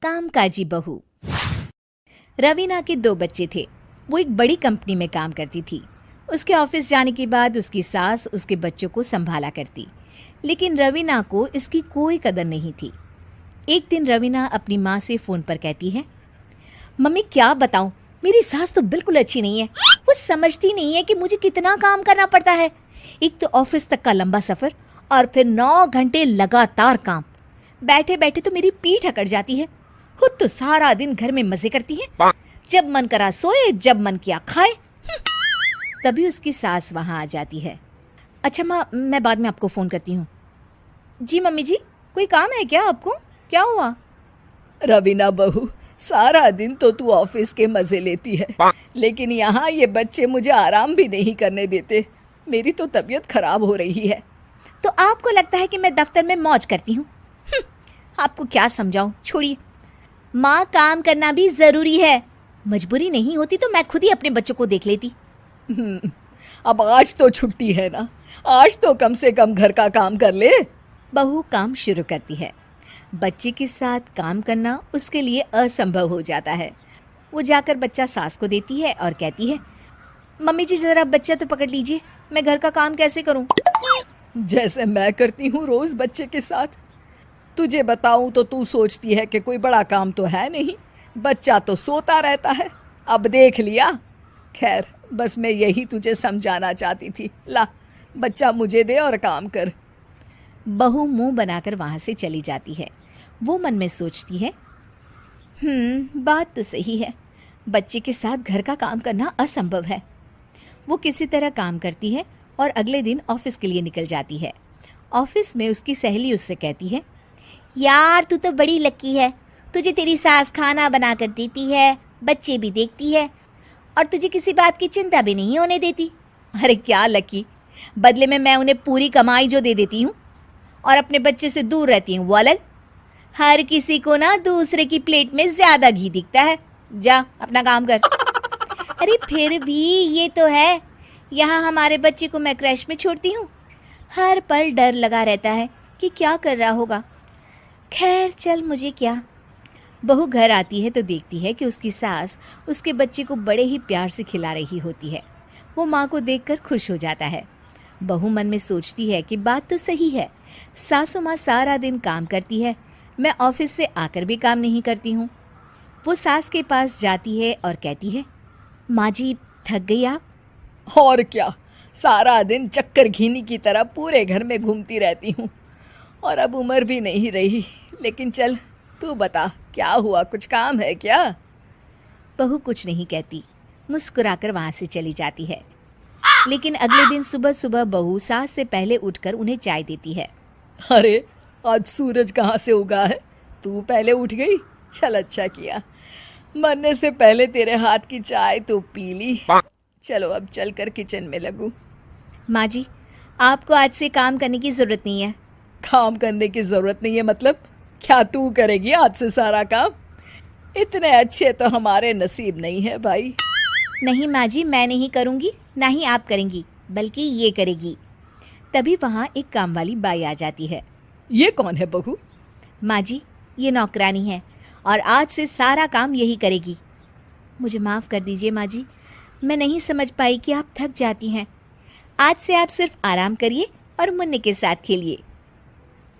कामकाजी बहू। रवीना के 2 बच्चे थे। वो एक बड़ी कंपनी में काम करती थी। उसके ऑफिस जाने के बाद उसकी सास उसके बच्चों को संभाला करती, लेकिन रवीना को इसकी कोई कदर नहीं थी। एक दिन रवीना अपनी माँ से फ़ोन पर कहती है, मम्मी क्या बताऊँ, मेरी सास तो बिल्कुल अच्छी नहीं है। वो समझती नहीं है कि मुझे कितना काम करना पड़ता है। एक तो ऑफिस तक का लंबा सफ़र और फिर 9 घंटे लगातार काम। बैठे बैठे तो मेरी पीठ अकड़ जाती है। खुद तो सारा दिन घर में मजे करती है, जब मन करा सोए, जब मन किया खाए। तभी उसकी सास वहाँ आ जाती है। अच्छा माँ, मैं बाद में आपको फ़ोन करती हूँ। जी मम्मी जी, कोई काम है क्या आपको? क्या हुआ? रवीना बहू, सारा दिन तो तू ऑफिस के मजे लेती है, लेकिन यहाँ ये बच्चे मुझे आराम भी नहीं करने देते। मेरी तो तबीयत खराब हो रही है। तो आपको लगता है कि मैं दफ्तर में मौज करती हूँ? आपको क्या समझाऊँ, छोड़िए। माँ, काम करना भी ज़रूरी है। मजबूरी नहीं होती तो मैं खुद ही अपने बच्चों को देख लेती। अब आज तो छुट्टी है ना, आज तो कम से कम घर का काम कर ले। बहू काम शुरू करती है। बच्चे के साथ काम करना उसके लिए असंभव हो जाता है। वो जाकर बच्चा सास को देती है और कहती है, मम्मी जी ज़रा बच्चा तो पकड़ लीजिए, मैं घर का काम कैसे करूं? जैसे मैं करती हूँ रोज बच्चे के साथ। तुझे बताऊं तो तू सोचती है कि कोई बड़ा काम तो है नहीं, बच्चा तो सोता रहता है। अब देख लिया। खैर, बस मैं यही तुझे समझाना चाहती थी। ला, बच्चा मुझे दे और काम कर। बहू मुंह बनाकर वहां से चली जाती है। वो मन में सोचती है, बात तो सही है, बच्चे के साथ घर का काम करना असंभव है। वो किसी तरह काम करती है और अगले दिन ऑफिस के लिए निकल जाती है। ऑफिस में उसकी सहेली उससे कहती है, यार तू तो बड़ी लकी है, तुझे तेरी सास खाना बना कर देती है, बच्चे भी देखती है और तुझे किसी बात की चिंता भी नहीं होने देती। अरे क्या लकी, बदले में मैं उन्हें पूरी कमाई जो दे देती हूँ और अपने बच्चे से दूर रहती हूँ वो अलग। हर किसी को ना दूसरे की प्लेट में ज़्यादा घी दिखता है। जा अपना काम कर। अरे फिर भी ये तो है, यहाँ हमारे बच्चे को मैं क्रैश में छोड़ती हूँ, हर पल डर लगा रहता है कि क्या कर रहा होगा। खैर चल, मुझे क्या। बहू घर आती है तो देखती है कि उसकी सास उसके बच्चे को बड़े ही प्यार से खिला रही होती है। वो माँ को देखकर खुश हो जाता है। बहू मन में सोचती है कि बात तो सही है, सासू माँ सारा दिन काम करती है, मैं ऑफिस से आकर भी काम नहीं करती हूँ। वो सास के पास जाती है और कहती है, माँ जी थक गई आप? और क्या, सारा दिन चक्कर घीनी की तरह पूरे घर में घूमती रहती हूँ और अब उम्र भी नहीं रही। लेकिन चल, तू बता क्या हुआ, कुछ काम है क्या? बहू कुछ नहीं कहती, मुस्कुराकर वहाँ से चली जाती है। लेकिन अगले दिन सुबह सुबह बहू सास से पहले उठकर उन्हें चाय देती है। अरे, आज सूरज कहाँ से उगा है? तू पहले उठ गई, चल अच्छा किया। मरने से पहले तेरे हाथ की चाय तो पी ली। चलो अब चलकर किचन में लगूं। माँ जी, आपको आज से काम करने की ज़रूरत नहीं है। काम करने की ज़रूरत नहीं है मतलब? क्या तू करेगी आज से सारा काम? इतने अच्छे तो हमारे नसीब नहीं है भाई। नहीं माँ जी, मैं नहीं करूँगी, ना ही आप करेंगी, बल्कि ये करेगी। तभी वहाँ एक काम वाली बाई आ जाती है। ये कौन है बहू? माँ जी, ये नौकरानी है और आज से सारा काम यही करेगी। मुझे माफ़ कर दीजिए माँ जी, मैं नहीं समझ पाई कि आप थक जाती हैं। आज से आप सिर्फ आराम करिए और मुन्ने के साथ खेलिए।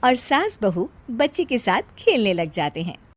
और सास बहू बच्चे के साथ खेलने लग जाते हैं।